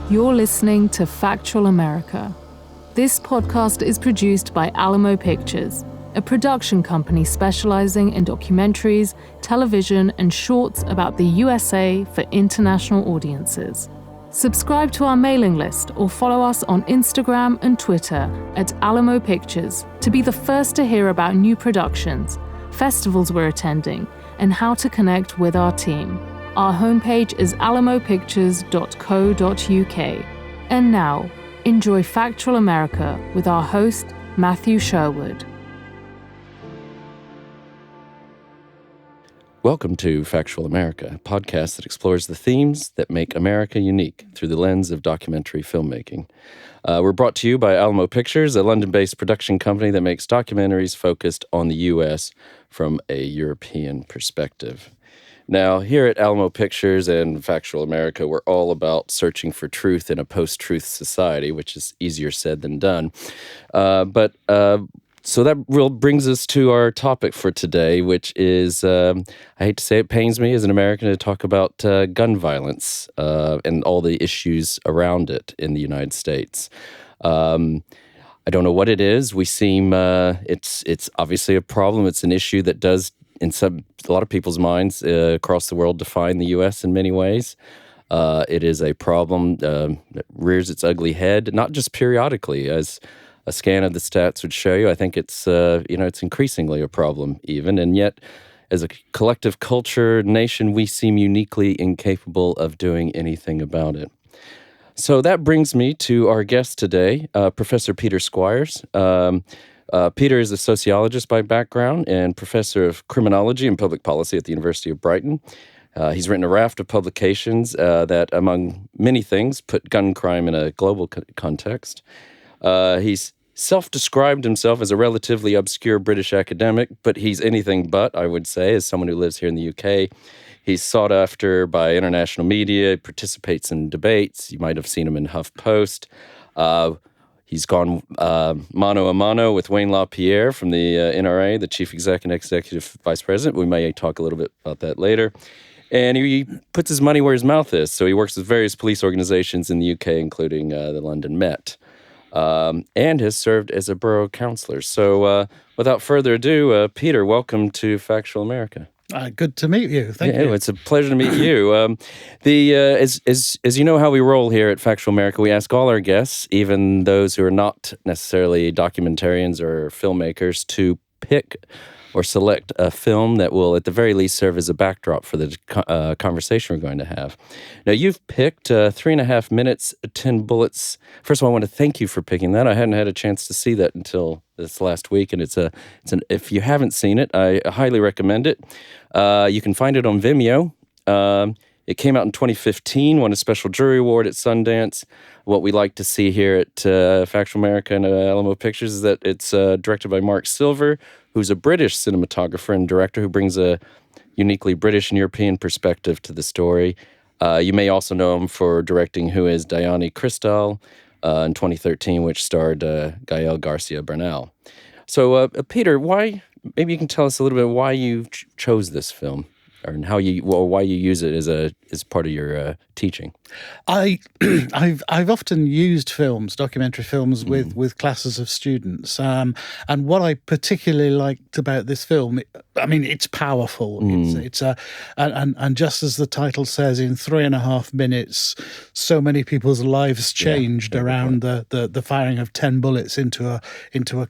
You're listening to Factual America. This podcast is produced by Alamo Pictures, a production company specializing in documentaries, television, and shorts about the USA for international audiences. Subscribe to our mailing list or follow us on Instagram and Twitter at Alamo Pictures to be the first to hear about new productions, festivals we're attending, and how to connect with our team. Our homepage is alamopictures.co.uk. And now, enjoy Factual America with our host, Matthew Sherwood. Welcome to Factual America, a podcast that explores the themes that make America unique through the lens of documentary filmmaking. We're brought to you by Alamo Pictures, a London-based production company that makes documentaries focused on the U.S. from a European perspective. Now, here at Alamo Pictures and Factual America, we're all about searching for truth in a post-truth society, which is easier said than done. So that brings us to our topic for today, which is, I hate to say it, pains me as an American to talk about gun violence and all the issues around it in the United States. I don't know what it is. We seem, it's obviously a problem. It's an issue that does, in a lot of people's minds across the world, define the U.S. in many ways. It is a problem that rears its ugly head, not just periodically, as a scan of the stats would show you. I think it's it's increasingly a problem even, and yet as a collective culture nation, we seem uniquely incapable of doing anything about it. So that brings me to our guest today, Professor Peter Squires. Peter is a sociologist by background and professor of criminology and public policy at the University of Brighton. He's written a raft of publications that, among many things, put gun crime in a global context. He's self-described himself as a relatively obscure British academic, but he's anything but, I would say, as someone who lives here in the UK. He's sought after by international media, participates in debates. You might have seen him in HuffPost. He's gone mano a mano with Wayne LaPierre from the NRA, the chief exec and executive vice president. We may talk a little bit about that later. And he puts his money where his mouth is. So he works with various police organizations in the UK, including the London Met, and has served as a borough councillor. So without further ado, Peter, welcome to Factual America. Good to meet you. Thank you. It's a pleasure to meet you. As you know how we roll here at Factual America, we ask all our guests, even those who are not necessarily documentarians or filmmakers, to pick or select a film that will, at the very least, serve as a backdrop for the conversation we're going to have. Now, you've picked 3.5 minutes, 10 bullets. First of all, I want to thank you for picking that. I hadn't had a chance to see that until this last week, and if you haven't seen it, I highly recommend it. You can find it on Vimeo. It came out in 2015, won a special jury award at Sundance. What we like to see here at Factual America and Alamo Pictures is that it's directed by Marc Silver, who's a British cinematographer and director who brings a uniquely British and European perspective to the story. You may also know him for directing Who is Diane Cristal in 2013, which starred Gael Garcia Bernal. So, Peter, maybe you can tell us a little bit why you chose this film, or why you use it as part of your teaching. I've often used documentary films, with classes of students, and what I particularly liked about this film, it's powerful. And just as the title says, in 3.5 minutes, so many people's lives changed around the firing of 10 bullets into a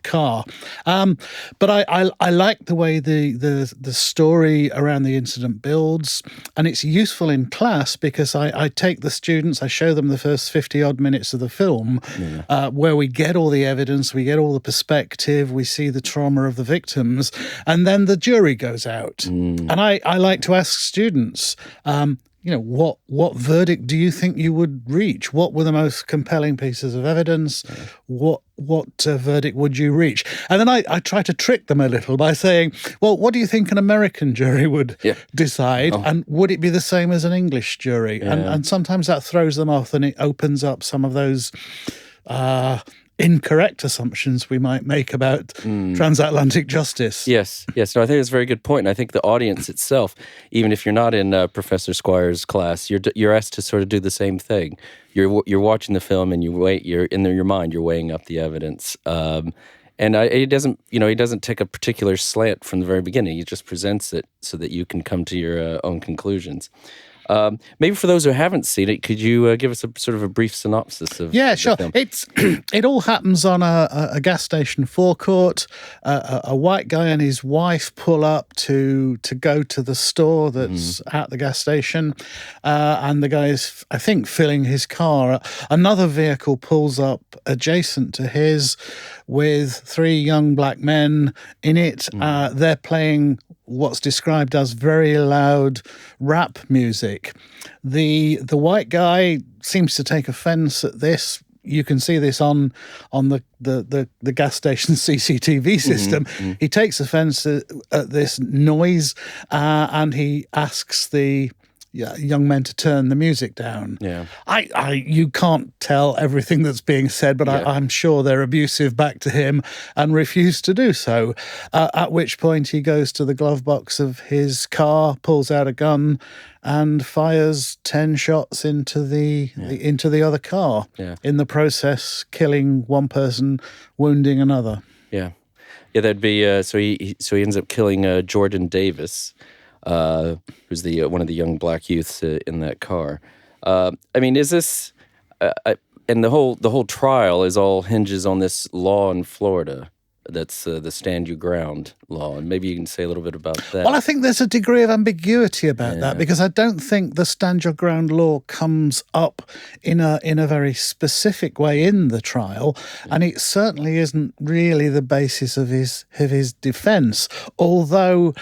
car. But I like the way the story around the incident builds, and it's useful in class because I take the students, I show them the first 50-odd minutes of the film, where we get all the evidence, we get all the perspective, we see the trauma of the victims, and then the jury goes out. And I like to ask students, what verdict do you think you would reach? What were the most compelling pieces of evidence? What verdict would you reach? And then I try to trick them a little by saying, well, what do you think an American jury would decide? Oh. And would it be the same as an English jury? Yeah. And sometimes that throws them off, and it opens up some of those incorrect assumptions we might make about transatlantic justice. Yes. No, I think it's a very good point. And I think the audience itself, even if you're not in Professor Squires' class, you're asked to sort of do the same thing. You're watching the film and you're in your mind, you're weighing up the evidence. He doesn't take a particular slant from the very beginning. He just presents it so that you can come to your own conclusions. Maybe for those who haven't seen it, could you give us a sort of a brief synopsis of Yeah, sure. the film? It all happens on a gas station forecourt. A white guy and his wife pull up to go to the store that's at the gas station, and the guy is, I think, filling his car. Another vehicle pulls up adjacent to his with 3 young black men in it. They're playing what's described as very loud rap music. The white guy seems to take offense at this. You can see this on the gas station CCTV system. He takes offense at this noise, and he asks the young men to turn the music down. Yeah. You can't tell everything that's being said, but I'm sure they're abusive back to him and refuse to do so. At which point he goes to the glove box of his car, pulls out a gun, and fires 10 shots into the other car. Yeah. In the process, killing one person, wounding another. Yeah. That'd be so he ends up killing Jordan Davis. Who's one of the young black youths in that car? Is this? And the whole trial is all hinges on this law in Florida. That's the stand your ground law, and maybe you can say a little bit about that. Well, I think there's a degree of ambiguity about that, because I don't think the stand your ground law comes up in a very specific way in the trial, and it certainly isn't really the basis of his defence. Although,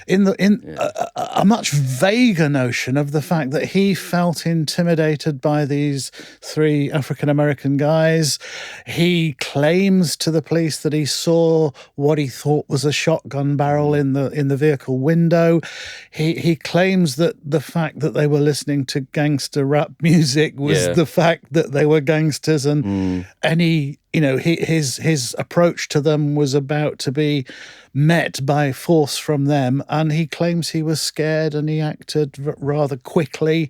a much vaguer notion of the fact that he felt intimidated by these 3 African American guys, he claims to the police that he saw what he thought was a shotgun barrel in the vehicle window. He claims that the fact that they were listening to gangster rap music was the fact that they were gangsters, and his approach to them was about to be met by force from them, and he claims he was scared and he acted rather quickly,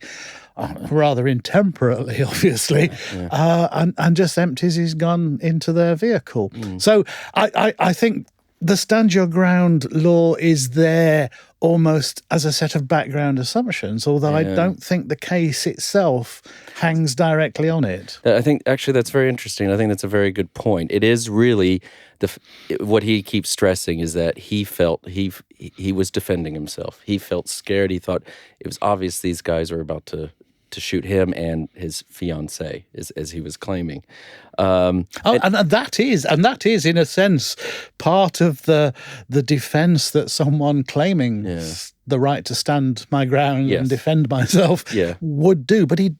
rather intemperately, obviously, and just empties his gun into their vehicle. So I think the stand your ground law is there almost as a set of background assumptions, although I don't think the case itself hangs directly on it. I think actually that's very interesting. I think that's a very good point. It is really what he keeps stressing is that he felt he was defending himself. He felt scared. He thought it was obvious these guys were about to shoot him and his fiancée, as he was claiming. And that is in a sense part of the defense that someone claiming the right to stand my ground and defend myself would do. But he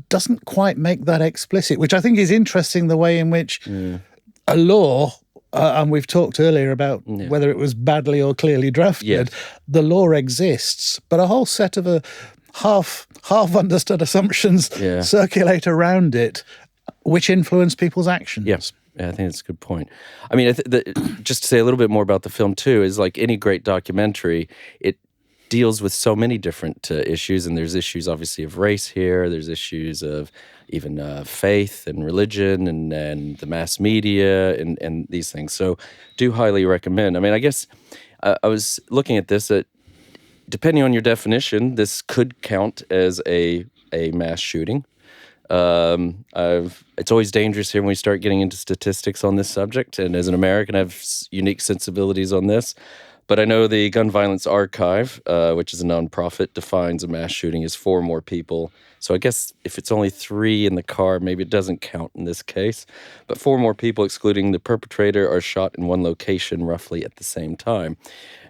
doesn't quite make that explicit, which I think is interesting, the way in which a law, and we've talked earlier about whether it was badly or clearly drafted, the law exists, but a whole set of half understood assumptions circulate around it, which influence people's actions. Yes. Yeah, I think that's a good point. I mean, just to say a little bit more about the film too, is like any great documentary, it deals with so many different issues, and there's issues obviously of race here, there's issues of even faith and religion and the mass media and these things. So do highly recommend. I mean, I guess I was looking at this, depending on your definition, this could count as a mass shooting. It's always dangerous here when we start getting into statistics on this subject, and as an American, I have unique sensibilities on this. But I know the Gun Violence Archive, which is a nonprofit, defines a mass shooting as 4 or more people. So I guess if it's only 3 in the car, maybe it doesn't count in this case. But 4 or more people, excluding the perpetrator, are shot in one location roughly at the same time.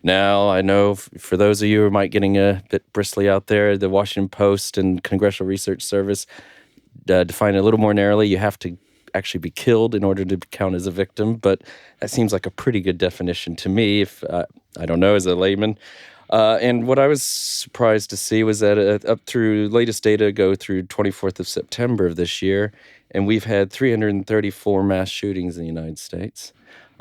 Now, I know for those of you who might getting a bit bristly out there, the Washington Post and Congressional Research Service define it a little more narrowly. You have to actually be killed in order to count as a victim, but that seems like a pretty good definition to me. If I don't know, as a layman, And what I was surprised to see was that up through latest data go through 24th of September of this year, and we've had 334 mass shootings in the United States.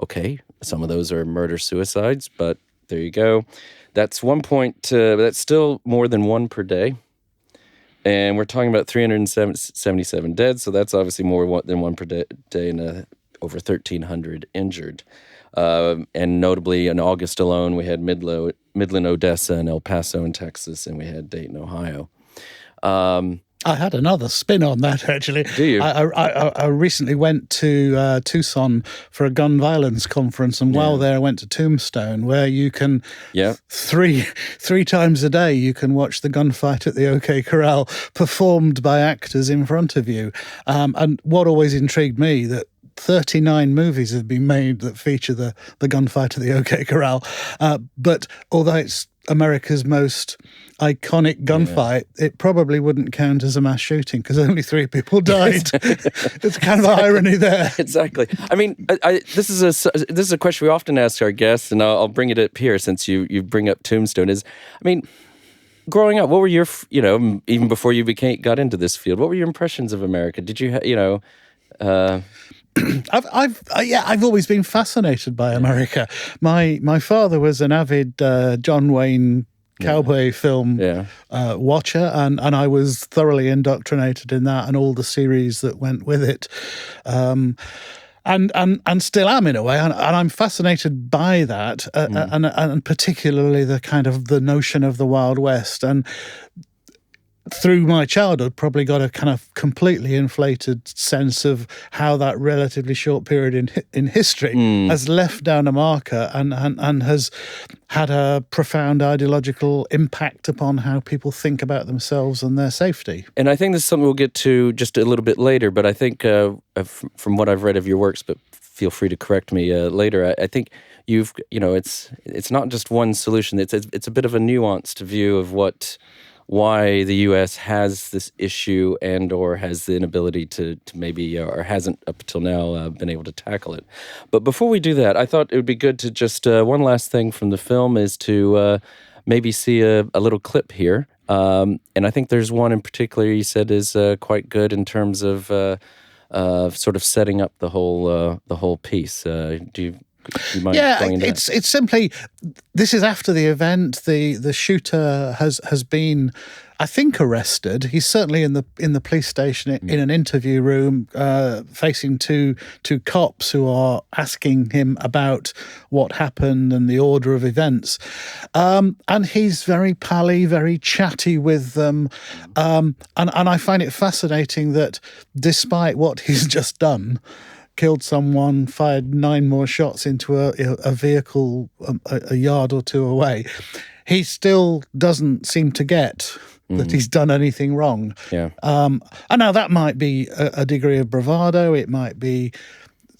Okay, some of those are murder-suicides, but there you go. That's that's still more than one per day. And we're talking about 377 dead, so that's obviously more than one per day and over 1,300 injured. And notably, in August alone, we had Midland, Odessa, and El Paso in Texas, and we had Dayton, Ohio. I had another spin on that, actually. Do you? I recently went to Tucson for a gun violence conference, and while there I went to Tombstone, where you can, three times a day, you can watch the gunfight at the OK Corral performed by actors in front of you. And what always intrigued me, that 39 movies have been made that feature the gunfight at the OK Corral. But although it's America's most iconic gunfight, it probably wouldn't count as a mass shooting because only 3 people died. It's kind of an irony there. Exactly. I mean, this is a question we often ask our guests, and I'll bring it up here since you bring up Tombstone. Growing up, what were your, even before you got into this field, what were your impressions of America? Did you, I've always been fascinated by America. My father was an avid John Wayne cowboy film watcher, and I was thoroughly indoctrinated in that and all the series that went with it. And still am in a way, and I'm fascinated by that, and particularly the kind of the notion of the Wild West. And through my childhood, probably got a kind of completely inflated sense of how that relatively short period in history has left down a marker and has had a profound ideological impact upon how people think about themselves and their safety. And I think this is something we'll get to just a little bit later, but I think from what I've read of your works, but feel free to correct me later, I think you've, it's not just one solution. It's a bit of a nuanced view of why the U.S. has this issue and or has the inability to maybe, or hasn't up until now been able to tackle it. But before we do that, I thought it would be good to just, one last thing from the film is to maybe see a little clip here. And I think there's one in particular you said is quite good in terms of sort of setting up the whole piece. Do you mind going into that? It's simply, this is after the event. The shooter has been, I think, arrested. He's certainly in the police station in an interview room, facing two cops who are asking him about what happened and the order of events. And he's very pally, very chatty with them. And I find it fascinating that despite what he's just done, killed someone, fired 9 more shots into a vehicle a yard or 2 away, he still doesn't seem to get that he's done anything wrong. Yeah. And now that might be a degree of bravado, it might be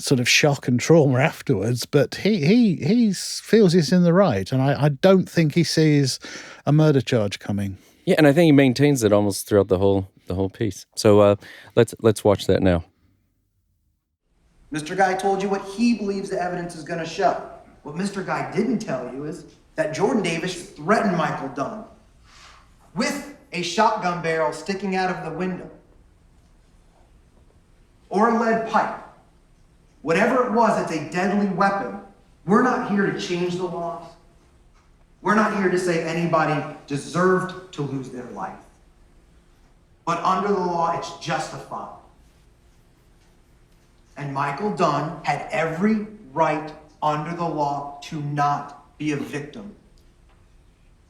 sort of shock and trauma afterwards, but he feels he's in the right, and I don't think he sees a murder charge coming. Yeah, and I think he maintains it almost throughout the whole piece. So let's watch that now. Mr. Guy told you what he believes the evidence is going to show. What Mr. Guy didn't tell you is that Jordan Davis threatened Michael Dunn with a shotgun barrel sticking out of the window or a lead pipe. Whatever it was, it's a deadly weapon. We're not here to change the laws. We're not here to say anybody deserved to lose their life. But under the law, it's justified. And Michael Dunn had every right under the law to not be a victim,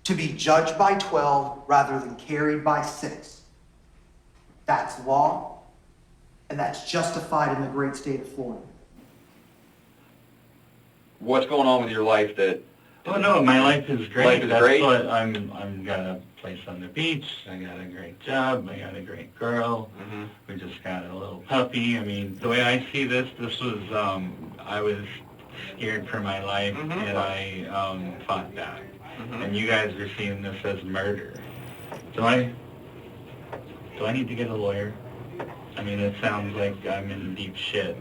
to be judged by 12 rather than carried by 6. That's law, and that's justified in the great state of Florida. What's going on with your life that... Oh no, my life is great. Life is That's great? what I'm got a place on the beach. I got a great job. I got a great girl. Mm-hmm. We just got a little puppy. I mean, the way I see this was I was scared for my life, Mm-hmm. and I fought back. Mm-hmm. And you guys are seeing this as murder. Do I need to get a lawyer? I mean, it sounds like I'm in deep shit.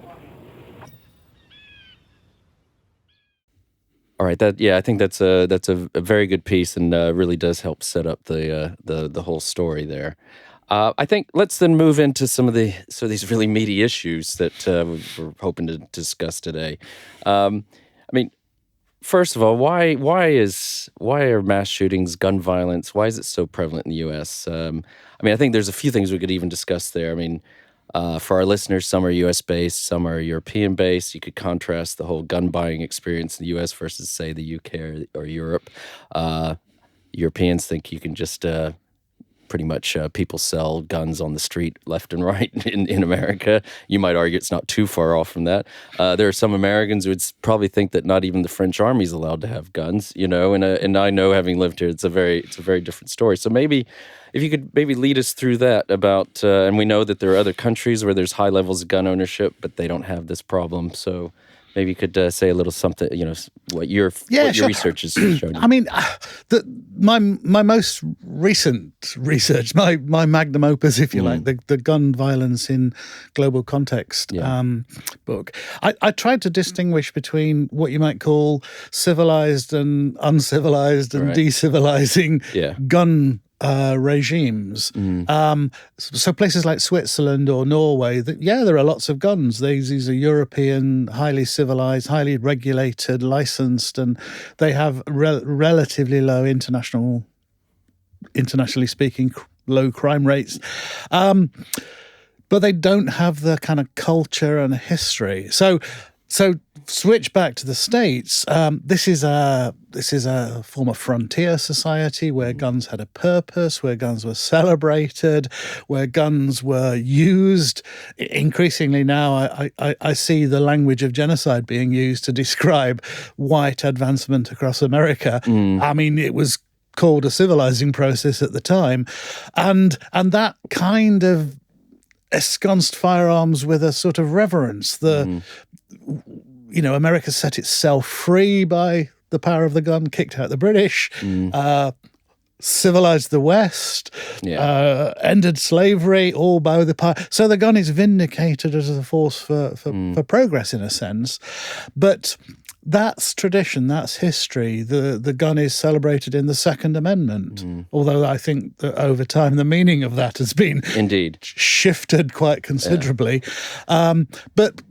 All right. I think that's a very good piece, and really does help set up the whole story there. I think let's then move into some of these really meaty issues that we're hoping to discuss today. First of all, why are mass shootings, gun violence, why is it so prevalent in the U.S.? I think there's a few things we could even discuss there. For our listeners, some are U.S.-based, some are European-based. You could contrast the whole gun buying experience in the U.S. versus, say, the U.K. or Europe. Europeans think you can just pretty much people sell guns on the street left and right in America. You might argue it's not too far off from that. There are some Americans who would probably think that not even the French army is allowed to have guns, and I know, having lived here, it's a very different story. So maybe if you could maybe lead us through that about, and we know that there are other countries where there's high levels of gun ownership, but they don't have this problem. So maybe you could say a little something, what your research has shown you. My most recent research, my magnum opus, if you like, the Gun Violence in Global Context book, I tried to distinguish between what you might call civilized and uncivilized and decivilizing gun regimes. So places like Switzerland or Norway, there are lots of guns. These are European, highly civilized, highly regulated, licensed, and they have relatively low internationally speaking, low crime rates. But they don't have the kind of culture and history. So switch back to the States. This is a former frontier society where guns had a purpose, where guns were celebrated, where guns were used. Increasingly now, I see the language of genocide being used to describe white advancement across America. It was called a civilizing process at the time, and that kind of ensconced firearms with a sort of reverence. America set itself free by the power of the gun, kicked out the British, civilized the West, ended slavery, all by the power. So the gun is vindicated as a force for progress, in a sense. But that's tradition, that's history. The gun is celebrated in the Second Amendment, although I think that over time the meaning of that has been shifted quite considerably. But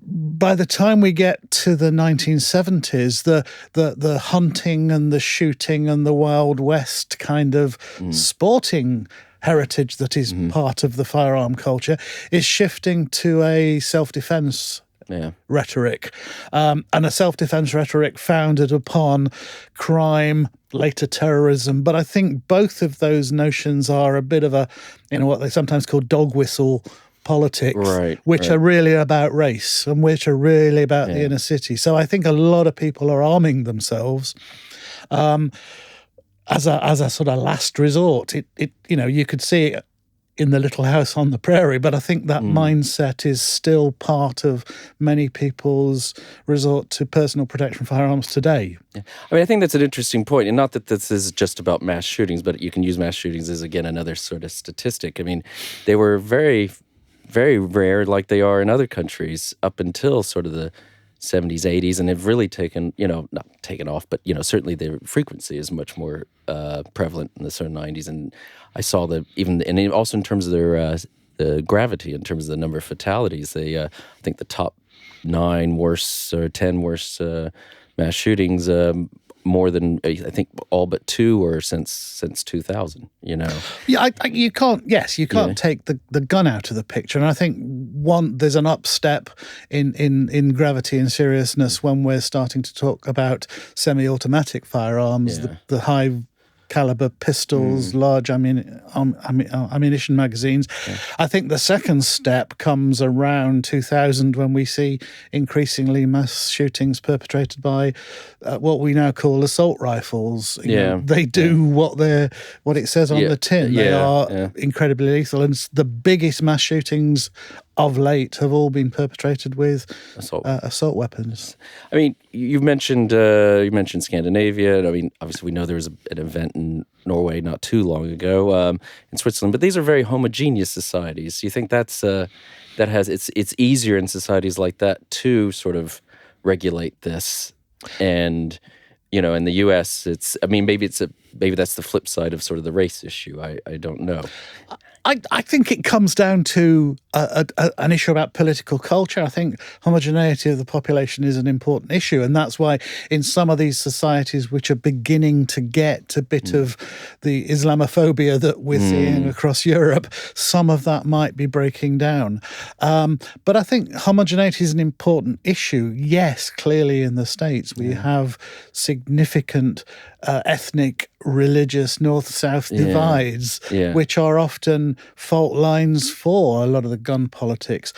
by the time we get to the 1970s, the hunting and the shooting and the Wild West kind of sporting heritage that is part of the firearm culture is shifting to a self-defense rhetoric, and a self-defense rhetoric founded upon crime, later terrorism. But I think both of those notions are a bit of what they sometimes call dog whistle politics, which are really about race and which are really about the inner city. So I think a lot of people are arming themselves as a sort of last resort. You could see it in the little house on the prairie, but I think that mindset is still part of many people's resort to personal protection firearms today. I think that's an interesting point, and not that this is just about mass shootings, but you can use mass shootings as, again, another sort of statistic. They were very, very rare, like they are in other countries, up until sort of the 70s, 80s, and have really taken, not taken off, but, certainly the frequency is much more prevalent in the sort of 90s. And I saw that and also in terms of their the gravity, in terms of the number of fatalities, I think the top 9 worst or 10 worst mass shootings, more than, I think, all but 2 were since 2000, Yeah, you can't take the gun out of the picture. And I think there's an upstep in gravity and seriousness when we're starting to talk about semi-automatic firearms, the high caliber pistols, large ammunition magazines. I think the second step comes around 2000 when we see increasingly mass shootings perpetrated by what we now call assault rifles. They do what it says on the tin. They are incredibly lethal, and the biggest mass shootings of late have all been perpetrated with assault weapons. You mentioned Scandinavia. Obviously we know there was an event in Norway not too long ago, in Switzerland, but these are very homogeneous societies. Do you think it's easier in societies like that to sort of regulate this? And, in the U.S., maybe that's the flip side of sort of the race issue. I don't know. I think it comes down to an issue about political culture. I think homogeneity of the population is an important issue, and that's why in some of these societies which are beginning to get a bit of the Islamophobia that we're seeing across Europe, some of that might be breaking down. But I think homogeneity is an important issue. Yes, clearly in the States we have significant ethnic, religious, north-south divides, which are often fault lines for a lot of the gun politics.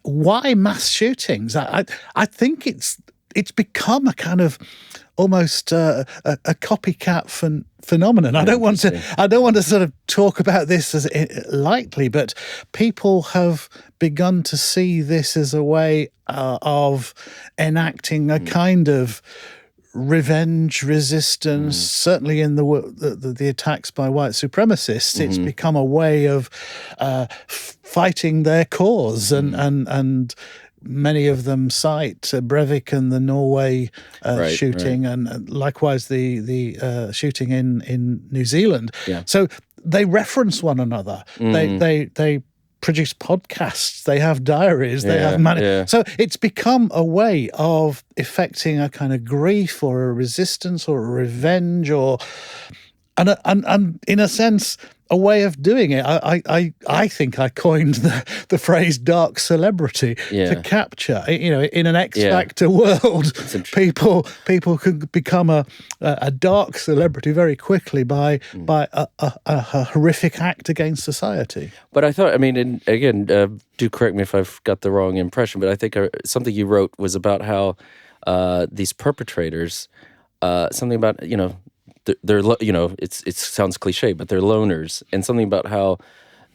Why mass shootings? I think it's become a kind of almost a copycat phenomenon. I don't want to sort of talk about this as lightly, but people have begun to see this as a way of enacting a kind of revenge, resistance. Certainly in the attacks by white supremacists, it's become a way of fighting their cause, and many of them cite Breivik and the Norway shooting, and likewise the shooting in New Zealand. So they reference one another. They produce podcasts, they have diaries, they have money. So it's become a way of effecting a kind of grief or a resistance or a revenge, and in a sense, a way of doing it. I think I coined the phrase "dark celebrity" to capture. In an X Factor world, people could become a dark celebrity very quickly by a horrific act against society. But I thought, and again, do correct me if I've got the wrong impression, but I think something you wrote was about how these perpetrators, something about they're it sounds cliche, but they're loners, and something about how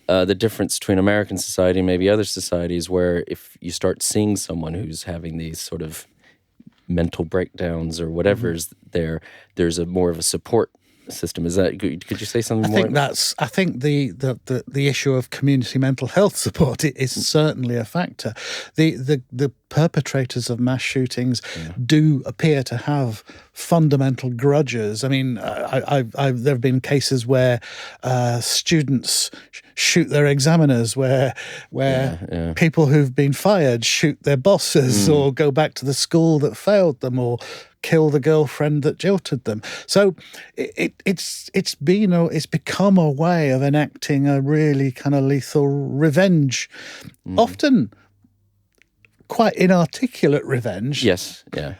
the difference between American society and maybe other societies, where if you start seeing someone who's having these sort of mental breakdowns or whatever's there's a more of a support system. Is that, could you say something more? I think the issue of community mental health support is certainly a factor. The perpetrators of mass shootings do appear to have fundamental grudges. There have been cases where students shoot their examiners, where people who've been fired shoot their bosses, or go back to the school that failed them, or kill the girlfriend that jilted them. So it's become a way of enacting a really kind of lethal revenge, often quite inarticulate revenge. Yes, yeah.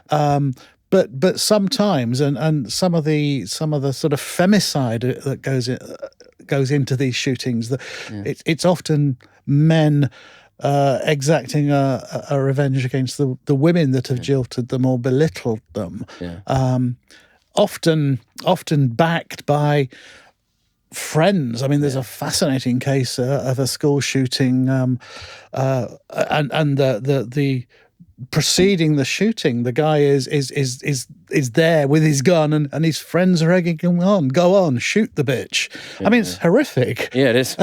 But sometimes, and some of the sort of femicide that goes into these shootings, it's often men exacting a revenge against the women that have jilted them or belittled them. Often backed by friends. There's a fascinating case of a school shooting, and the preceding the shooting, the guy is there with his gun, and his friends are egging him on. Go on, shoot the bitch. It's horrific. Yeah, it is.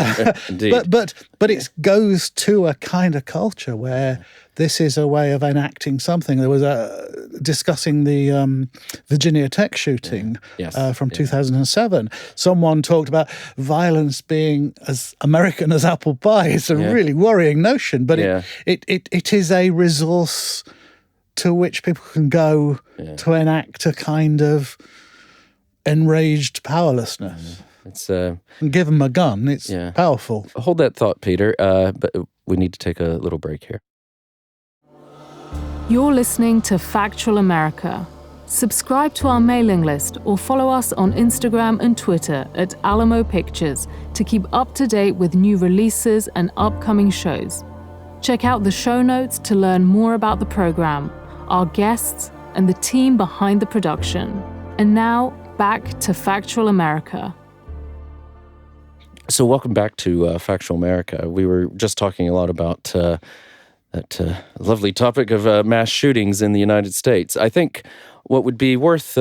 Indeed. But it goes to a kind of culture where this is a way of enacting something. There was discussing the Virginia Tech shooting from 2007. Someone talked about violence being as American as apple pie. It's a really worrying notion, but it is a resource to which people can go to enact a kind of enraged powerlessness. It's and give them a gun. It's powerful. Hold that thought, Peter. But we need to take a little break here. You're listening to Factual America. Subscribe to our mailing list or follow us on Instagram and Twitter at Alamo Pictures to keep up to date with new releases and upcoming shows. Check out the show notes to learn more about the program, our guests, and the team behind the production. And now, back to Factual America. So welcome back to Factual America. We were just talking a lot about that lovely topic of mass shootings in the United States. I think what would be worth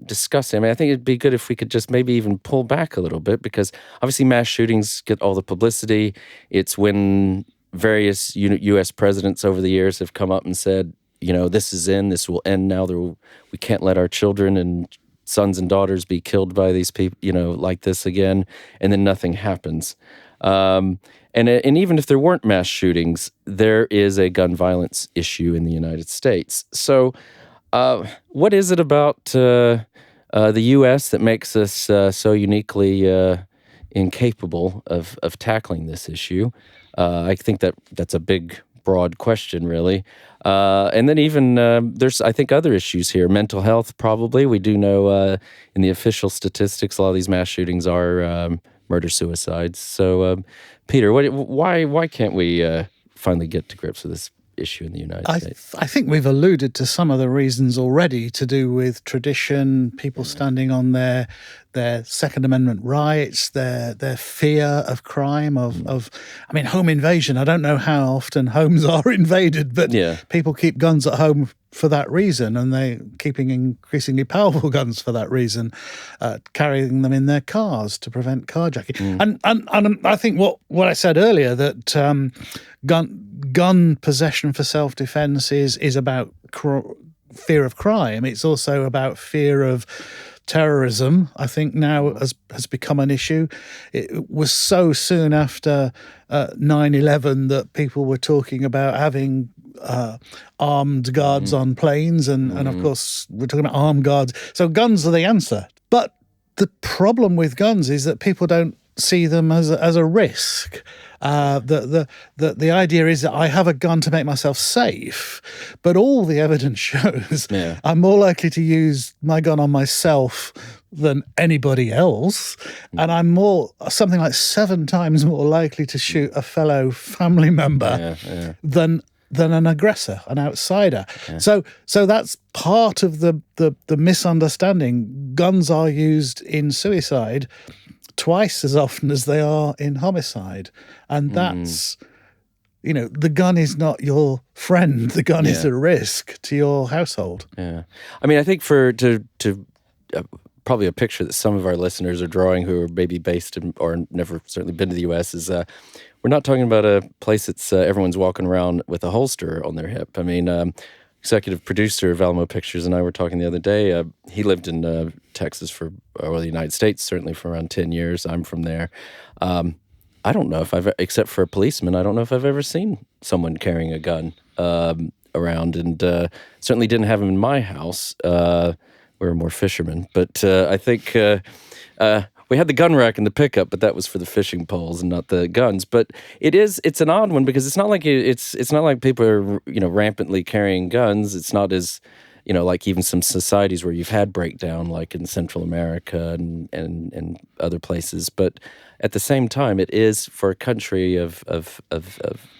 discussing, I think it'd be good if we could just maybe even pull back a little bit, because obviously mass shootings get all the publicity. It's when various U.S. presidents over the years have come up and said, this is this will end now. We can't let our children and sons and daughters be killed by these people, like this again, and then nothing happens. And even if there weren't mass shootings, there is a gun violence issue in the United States. So what is it about the U.S. that makes us so uniquely incapable of tackling this issue? I think that's a big, broad question, really. And then even there's, I think, other issues here. Mental health, probably. We do know in the official statistics, a lot of these mass shootings are murder-suicides. So, Peter, why can't we finally get to grips with this issue in the United States? I think we've alluded to some of the reasons already, to do with tradition, people standing on their Second Amendment rights, their fear of crime, of home invasion. I don't know how often homes are invaded, but people keep guns at home for that reason, and they're keeping increasingly powerful guns for that reason, carrying them in their cars to prevent carjacking. And I think what I said earlier, that gun possession for self-defense is about fear of crime. It's also about fear of terrorism, I think, now has become an issue. It was so soon after 9/11 that people were talking about having armed guards on planes, and of course we're talking about armed guards. So guns are the answer. But the problem with guns is that people don't see them as a risk. The idea is that I have a gun to make myself safe, but all the evidence shows I'm more likely to use my gun on myself than anybody else, and I'm something like 7 times more likely to shoot a fellow family member than an aggressor, an outsider. So that's part of the misunderstanding. Guns are used in suicide twice as often as they are in homicide. And that's, the gun is not your friend. The gun is a risk to your household. Yeah. I mean, I think probably a picture that some of our listeners are drawing who are maybe based in, or never certainly been to the U.S. is we're not talking about a place that's everyone's walking around with a holster on their hip. I mean, executive producer of Alamo Pictures and I were talking the other day. He lived in Texas or the United States, certainly for around 10 years. I'm from there. I don't know if except for a policeman, I don't know if I've ever seen someone carrying a gun around, and certainly didn't have them in my house. We're more fishermen, but I think we had the gun rack in the pickup, but that was for the fishing poles and not the guns. But it's an odd one, because it's not like it's not like people are rampantly carrying guns. It's not as like even some societies where you've had breakdown, like in Central America and other places. But at the same time, it is for a country of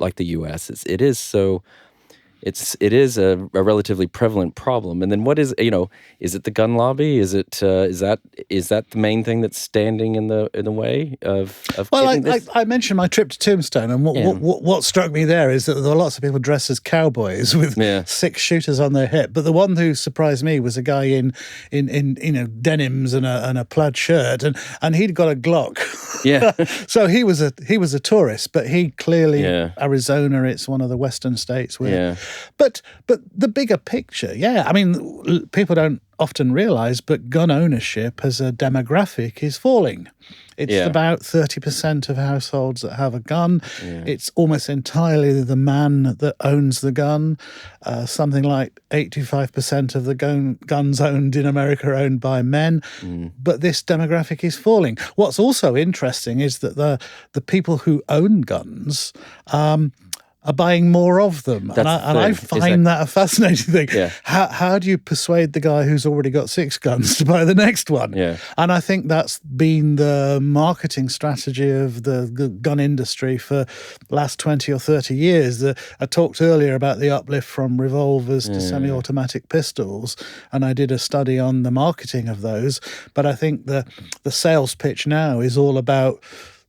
like the U.S. It is a relatively prevalent problem. And then what is it the gun lobby? Is that the main thing that's standing in the way of well, I mentioned my trip to Tombstone, and what struck me there is that there were lots of people dressed as cowboys with 6 shooters on their hip. But the one who surprised me was a guy in denims and a plaid shirt, and he'd got a Glock. Yeah. So he was a tourist, but he clearly Arizona. It's one of the western states where. But the bigger picture, I mean, people don't often realize, but gun ownership as a demographic is falling. It's about 30% of households that have a gun. It's almost entirely the man that owns the gun. Something like 85% of the guns owned in America are owned by men. But this demographic is falling. What's also interesting is that the people who own guns are buying more of them. And I find that a fascinating thing. Yeah. How do you persuade the guy who's already got 6 guns to buy the next one? Yeah. And I think that's been the marketing strategy of the gun industry for the last 20 or 30 years. I talked earlier about the uplift from revolvers to semi-automatic pistols, and I did a study on the marketing of those. But I think the sales pitch now is all about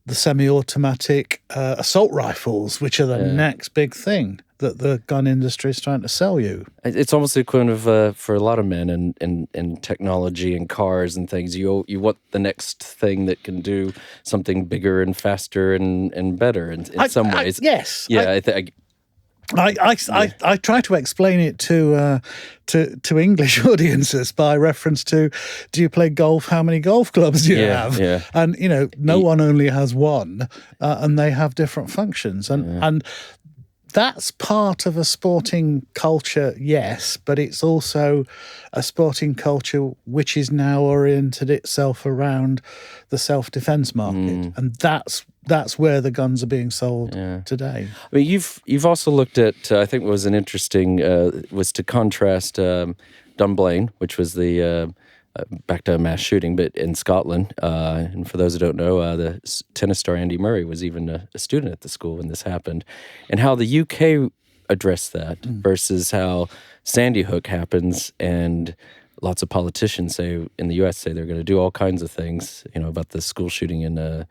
the semi-automatic assault rifles, which are the next big thing that the gun industry is trying to sell you. It's almost the equivalent of, for a lot of men in technology and cars and things, you want the next thing that can do something bigger and faster and better in some ways. Yes. Yeah, I try to explain it to English audiences by reference to, do you play golf? How many golf clubs do you have? Yeah. And no one only has one, and they have different functions, and that's part of a sporting culture, yes, but it's also a sporting culture which is now oriented itself around the self-defense market, and that's where the guns are being sold today. I mean, you've also looked at I think what was an interesting was to contrast Dunblane, which was the back to a mass shooting, but in Scotland. And for those who don't know, the tennis star Andy Murray was even a student at the school when this happened, and how the UK addressed that versus how Sandy Hook happens, and lots of politicians say in the U.S. say they're going to do all kinds of things, about the school shooting in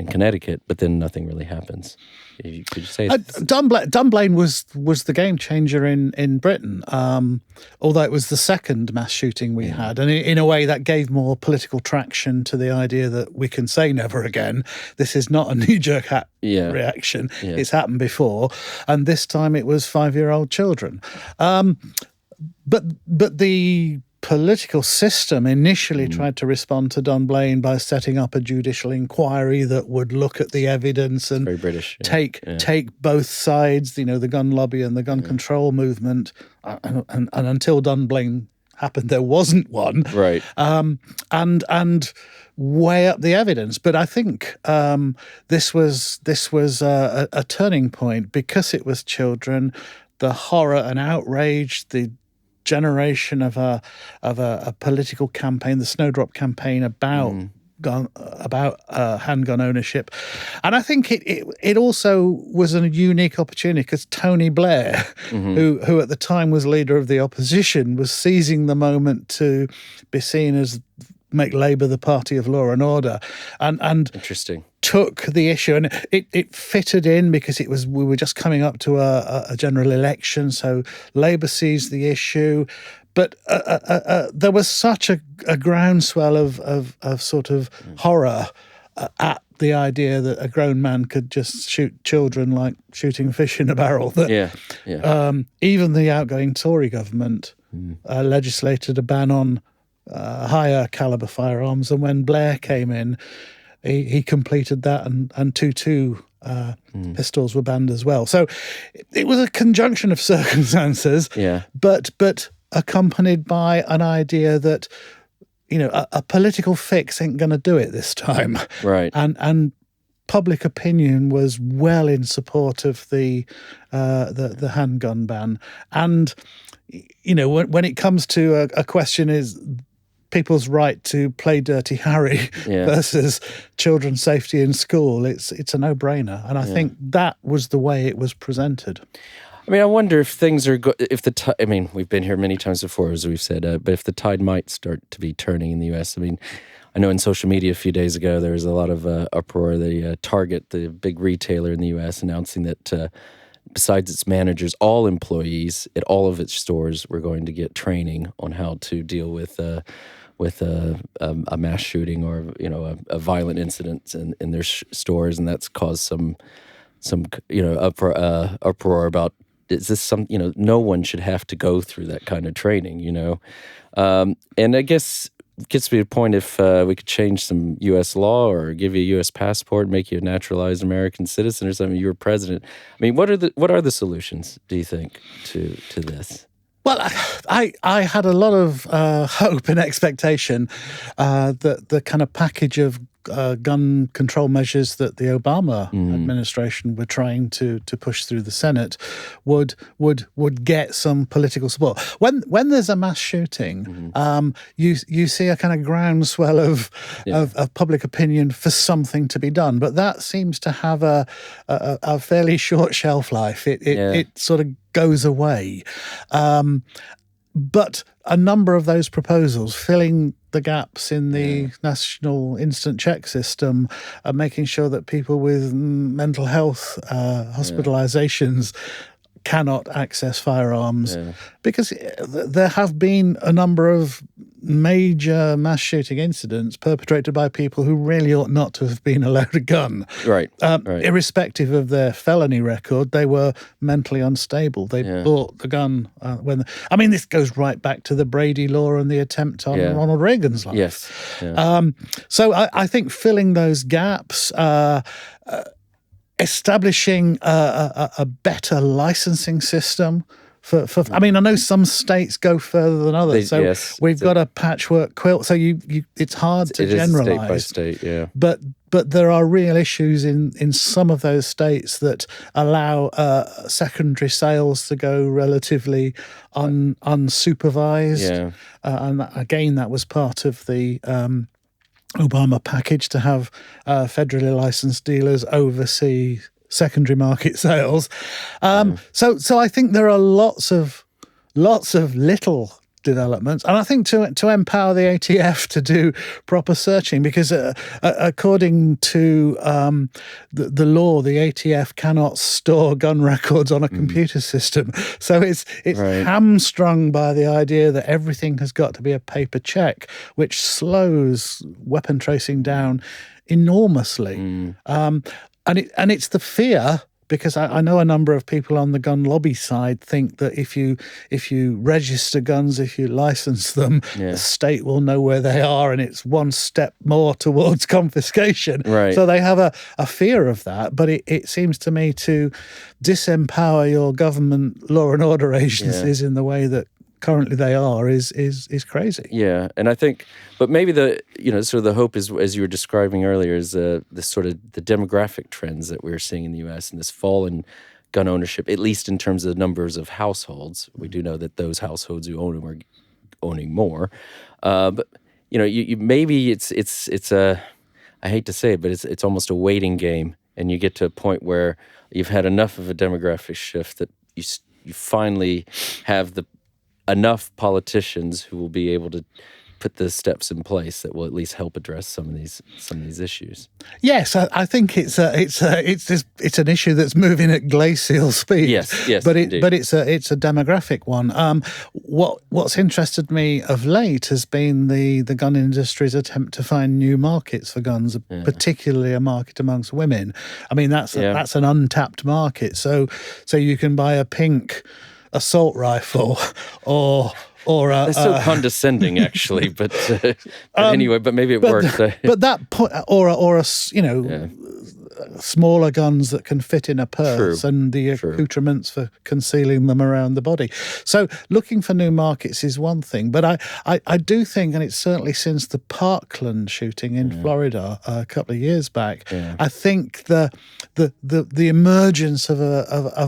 Connecticut, but then nothing really happens. Could you say Dunblane was the game changer in Britain, although it was the second mass shooting we had, and in a way that gave more political traction to the idea that we can say never again. This is not a knee-jerk reaction. Yeah. It's happened before, and this time it was 5-year-old children. But the political system initially tried to respond to Dunblane by setting up a judicial inquiry that would look at the evidence and very British, take both sides, the gun lobby and the gun control movement. And until Dunblane happened, there wasn't one. Right. And weigh up the evidence. But I think this was a turning point because it was children. The horror and outrage, the generation of a political campaign, the Snowdrop campaign about handgun ownership, and I think it also was a unique opportunity because Tony Blair, who at the time was leader of the opposition, was seizing the moment to be seen as make Labour the party of law and order, and interesting. Took the issue, and it fitted in because we were just coming up to a general election, so Labour seized the issue, but there was such a groundswell of sort of horror at the idea that a grown man could just shoot children like shooting fish in a barrel. That even the outgoing Tory government legislated a ban on higher caliber firearms, and when Blair came in, he completed that, and 2.2 pistols were banned as well. So it was a conjunction of circumstances, but accompanied by an idea that a political fix ain't going to do it this time, right? And public opinion was well in support of the handgun ban, and when it comes to a question is people's right to play Dirty Harry versus children's safety in school, it's a no-brainer, and I think that was the way it was presented. I mean, I wonder if things are we've been here many times before, as we've said, but if the tide might start to be turning in the U.S. I mean, I know in social media a few days ago there was a lot of uproar. The Target, the big retailer in the U.S., announcing that besides its managers, all employees at all of its stores were going to get training on how to deal with a mass shooting or a violent incident in their stores, and that's caused some uproar about, is this some no one should have to go through that kind of training, and I guess it gets me to the point if we could change some U.S. law or give you a U.S. passport, make you a naturalized American citizen or something. You were president. I mean, what are the solutions, do you think, to this? Well, I had a lot of hope and expectation that the kind of package of gun control measures that the Obama administration were trying to push through the Senate would get some political support. When there's a mass shooting, you see a kind of groundswell of public opinion for something to be done, but that seems to have a fairly short shelf life. It sort of goes away. But a number of those proposals filling the gaps in the national instant check system, making sure that people with mental health hospitalizations cannot access firearms, because there have been a number of major mass shooting incidents perpetrated by people who really ought not to have been allowed a gun. Right. Irrespective of their felony record, they were mentally unstable. They bought the gun this goes right back to the Brady Law and the attempt on Ronald Reagan's life. Yes. Yeah. So I think filling those gaps, establishing a better licensing system. I know some states go further than others. We've got a patchwork quilt. So it's hard to generalize. State by state, yeah. But there are real issues in some of those states that allow secondary sales to go relatively unsupervised. Yeah. And again, that was part of the Obama package to have federally licensed dealers oversee secondary market sales. So I think there are lots of little developments, and I think to empower the ATF to do proper searching, because according to the law, the ATF cannot store gun records on a computer system. So it's hamstrung by the idea that everything has got to be a paper check, which slows weapon tracing down enormously. And it's the fear, because I know a number of people on the gun lobby side think that if you register guns, if you license them, the state will know where they are, and it's one step more towards confiscation. Right. So they have a fear of that. But it seems to me to disempower your government law and order agencies in the way that currently they are is crazy. Yeah, and I think, but maybe the sort of the hope is, as you were describing earlier, is this sort of the demographic trends that we're seeing in the U.S. and this fall in gun ownership, at least in terms of the numbers of households. We do know that those households who own them are owning more, but you maybe it's a, I hate to say it, but it's almost a waiting game, and you get to a point where you've had enough of a demographic shift that you finally have enough politicians who will be able to put the steps in place that will at least help address some of these issues. Yes, I think it's an issue that's moving at glacial speed. Yes, but indeed. it's a demographic one. What's interested me of late has been the gun industry's attempt to find new markets for guns, particularly a market amongst women. I mean, that's an untapped market. So you can buy a pink assault rifle or They're so condescending, actually, but anyway, but maybe it works. But that point, or smaller guns that can fit in a purse and the accoutrements for concealing them around the body. So looking for new markets is one thing, but I do think, and it's certainly since the Parkland shooting in Florida a couple of years back, I think the emergence of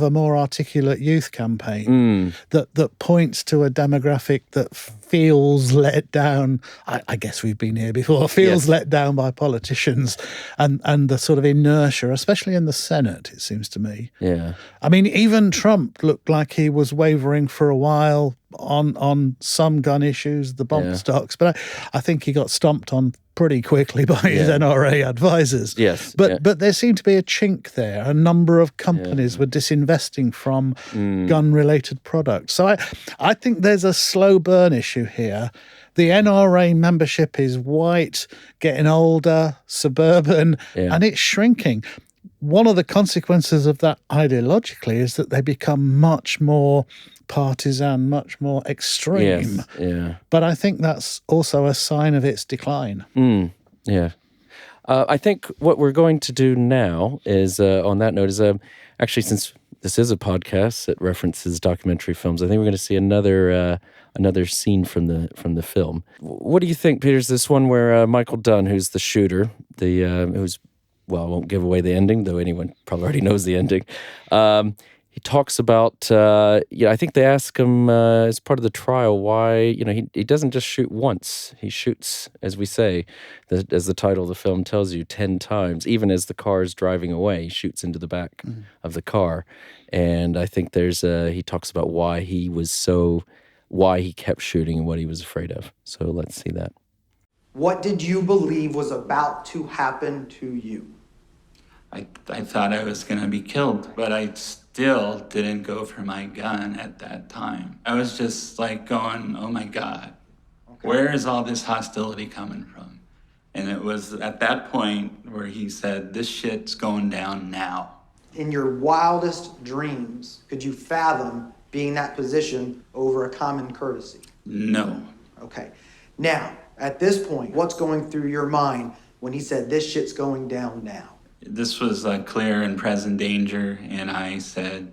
a more articulate youth campaign that points to a demographic that feels let down. I guess we've been here before. Feels let down by politicians and the sort of inertia, especially in the Senate, it seems to me. Yeah. I mean, even Trump looked like he was wavering for a while on some gun issues, the bump stocks, but I think he got stomped on pretty quickly by his NRA advisors. Yes. But there seemed to be a chink there. A number of companies were disinvesting from gun-related products. So I think there's a slow burn issue here. The NRA membership is white, getting older, suburban, and it's shrinking. One of the consequences of that ideologically is that they become much more partisan, much more extreme. Yes, yeah. But I think that's also a sign of its decline. Yeah. I think what we're going to do now is, on that note, is actually, since this is a podcast that references documentary films, I think we're going to see another scene from the film. What do you think, Peter? Is this one where Michael Dunn, who's the shooter, who's, well, I won't give away the ending, though anyone probably already knows the ending. He talks about, I think they ask him as part of the trial why, he doesn't just shoot once. He shoots, as we say, as the title of the film tells you, 10 times. Even as the car is driving away, he shoots into the back of the car. And I think he talks about why he kept shooting and what he was afraid of. So let's see that. What did you believe was about to happen to you? I thought I was going to be killed, but I still didn't go for my gun at that time. I was just like going, oh my God, Where is all this hostility coming from? And it was at that point where he said, this shit's going down now. In your wildest dreams, could you fathom being in that position over a common courtesy? No. Okay. Now, at this point, what's going through your mind when he said, this shit's going down now? This was a clear and present danger, and I said,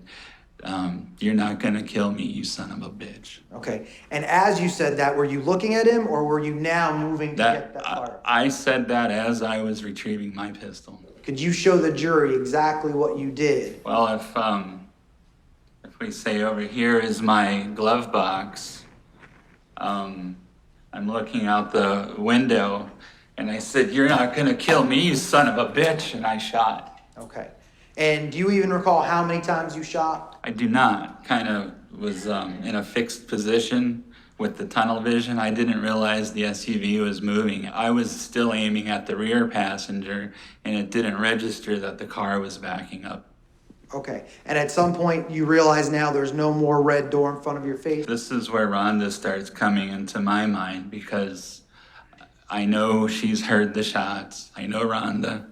you're not gonna kill me, you son of a bitch. Okay. And as you said that, were you looking at him, or were you now moving to get that fire? I said that as I was retrieving my pistol. Could you show the jury exactly what you did? Well, if we say over here is my glove box, I'm looking out the window, and I said, you're not gonna kill me, you son of a bitch, and I shot. Okay. And do you even recall how many times you shot? I do not. Kind of was in a fixed position with the tunnel vision. I didn't realize the SUV was moving. I was still aiming at the rear passenger, and it didn't register that the car was backing up. Okay. And at some point, you realize now there's no more red door in front of your face? This is where Rhonda starts coming into my mind, because I know she's heard the shots. I know Rhonda.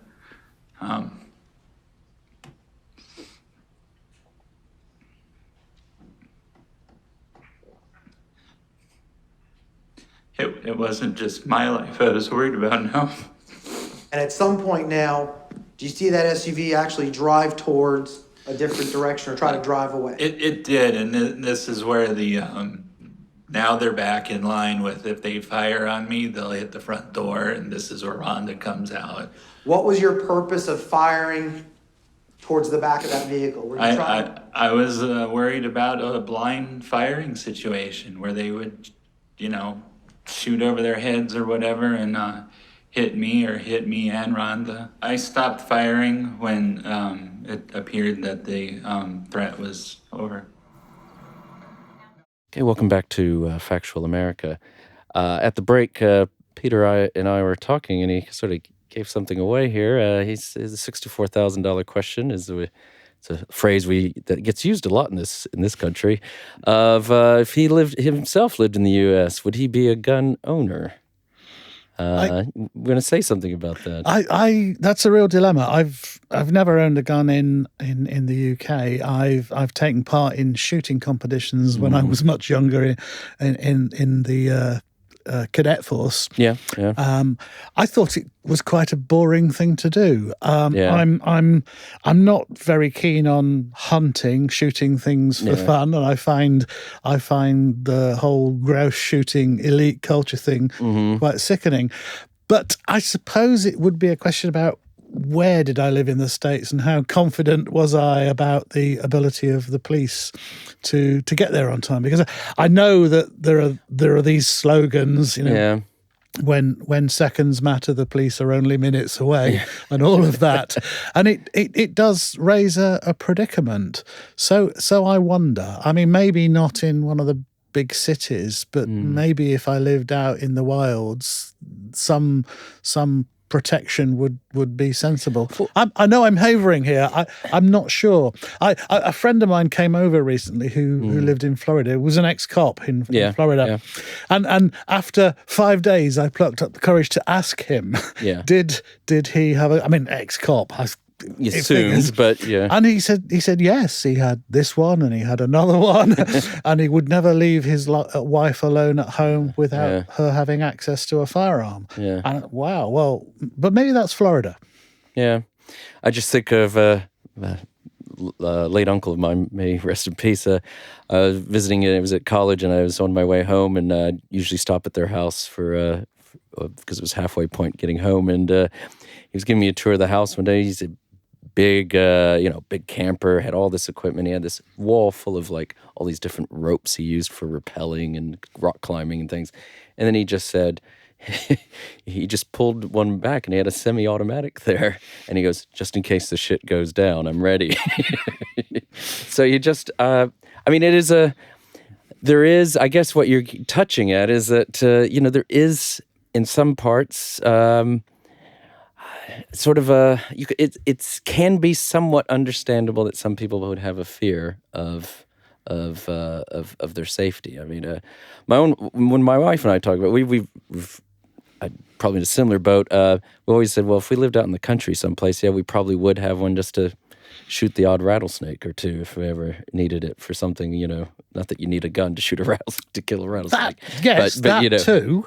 It wasn't just my life I was worried about, no. And at some point now, do you see that SUV actually drive towards a different direction or try to drive away? It did, and this is where the now they're back in line with, if they fire on me, they'll hit the front door, and this is where Rhonda comes out. What was your purpose of firing towards the back of that vehicle? Were you I was worried about a blind firing situation where they would, shoot over their heads or whatever and hit me and Rhonda. I stopped firing when it appeared that the threat was over. Okay, welcome back to Factual America. At the break, Peter and I were talking, and he sort of gave something away here. His $64,000 question is it's a phrase that gets used a lot in this country. Of if he himself lived in the U.S., would he be a gun owner? I'm going to say something about that. That's a real dilemma. I've never owned a gun in the UK. I've taken part in shooting competitions when I was much younger in the cadet force. Yeah. I thought it was quite a boring thing to do. I'm not very keen on hunting, shooting things for fun, and I find the whole grouse shooting elite culture thing quite sickening. But I suppose it would be a question about where did I live in the States and how confident was I about the ability of the police to get there on time? Because I know that there are these slogans, when seconds matter, the police are only minutes away, and all of that, and it does raise a predicament. So I wonder. I mean, maybe not in one of the big cities, but maybe if I lived out in the wilds, some protection would be sensible. I know I'm havering here. I'm not sure. A friend of mine came over recently who lived in Florida. It was an ex-cop in Florida. Yeah. And after 5 days, I plucked up the courage to ask him, did he have ex-cop, you assumed, but yeah. And he said yes, he had this one and he had another one, and he would never leave his wife alone at home without her having access to a firearm. Yeah. And wow, well, but maybe that's Florida. Yeah. I just think of a late uncle of mine, may he rest in peace. I was visiting, I was at college and I was on my way home, and usually stop at their house for because it was halfway point getting home, and he was giving me a tour of the house one day. He's a big, big camper, had all this equipment. He had this wall full of like all these different ropes he used for rappelling and rock climbing and things. And then he just said, he just pulled one back and he had a semi-automatic there. And he goes, just in case the shit goes down, I'm ready. So you just, there is, I guess what you're touching at is that, there is in some parts, sort of it can be somewhat understandable that some people would have a fear of of their safety. I mean, when my wife and I talk about, we've probably in a similar boat. We always said, well, if we lived out in the country someplace, we probably would have one just to shoot the odd rattlesnake or two if we ever needed it for something. Not that you need a gun to shoot a rattlesnake to kill a rattlesnake. That too.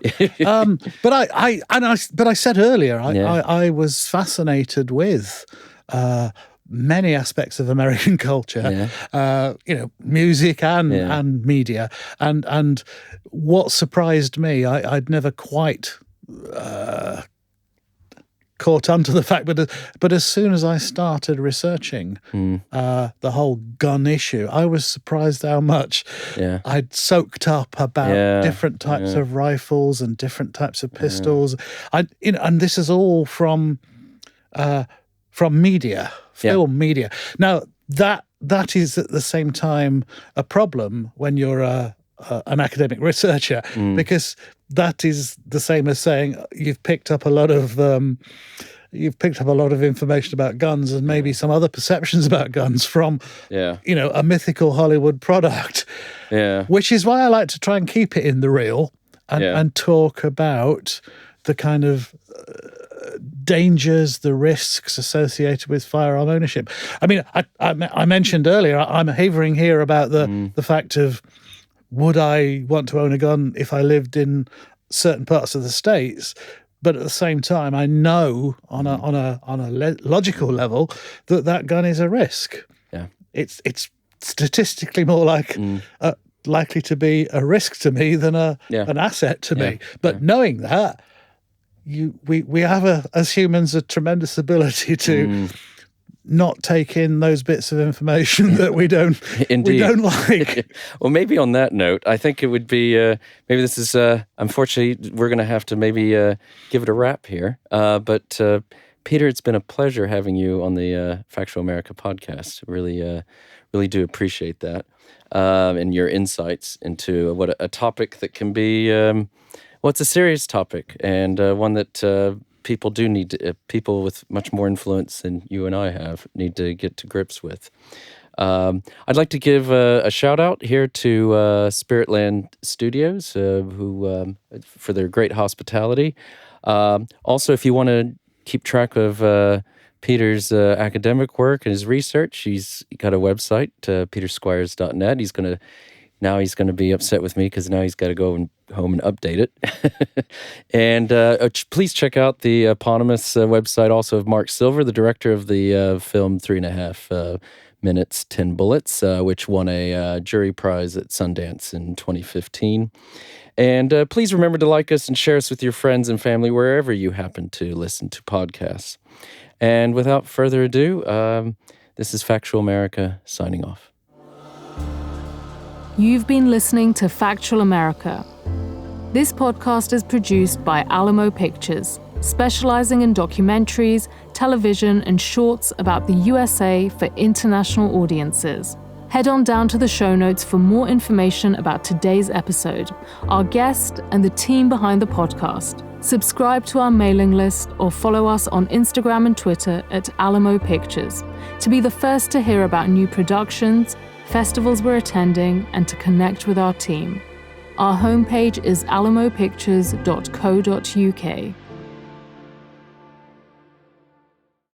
But I said earlier, I was fascinated with many aspects of American culture, music and media, and what surprised me, I'd never quite caught on to the fact, but as soon as I started researching the whole gun issue, I was surprised how much I'd soaked up about different types of rifles and different types of pistols. And this is all from media, film media. Now that is at the same time a problem when you're an academic researcher, because that is the same as saying you've picked up a lot of information about guns and maybe some other perceptions about guns from a mythical Hollywood product. Which is why I like to try and keep it in the real and talk about the kind of dangers, the risks associated with firearm ownership. I mean, I mentioned earlier, I'm havering here about the fact of, would I want to own a gun if I lived in certain parts of the States? But at the same time, I know on a logical level that gun is a risk. It's statistically more likely to be a risk to me than an asset to me. But knowing that, we have as humans a tremendous ability to not take in those bits of information that we don't like. Well, maybe on that note, I think it would be maybe this is unfortunately we're going to have to maybe give it a wrap here. But Peter, it's been a pleasure having you on the Factual America podcast. Really do appreciate that and your insights into what a topic that can be. It's a serious topic and one that people do need to, people with much more influence than you and I have need to get to grips with. I'd like to give a shout out here to Spiritland Studios, who for their great hospitality. Also, if you want to keep track of Peter's academic work and his research, he's got a website, petersquires.net. He's going to be upset with me because now he's got to go home and update it. And please check out the eponymous website also of Marc Silver, the director of the film 3.5 Minutes, 10 Bullets, which won a jury prize at Sundance in 2015. And please remember to like us and share us with your friends and family wherever you happen to listen to podcasts. And without further ado, this is Factual America signing off. You've been listening to Factual America. This podcast is produced by Alamo Pictures, specializing in documentaries, television, and shorts about the USA for international audiences. Head on down to the show notes for more information about today's episode, our guest, and the team behind the podcast. Subscribe to our mailing list or follow us on Instagram and Twitter at Alamo Pictures to be the first to hear about new productions, festivals we're attending, and to connect with our team. Our homepage is alamopictures.co.uk.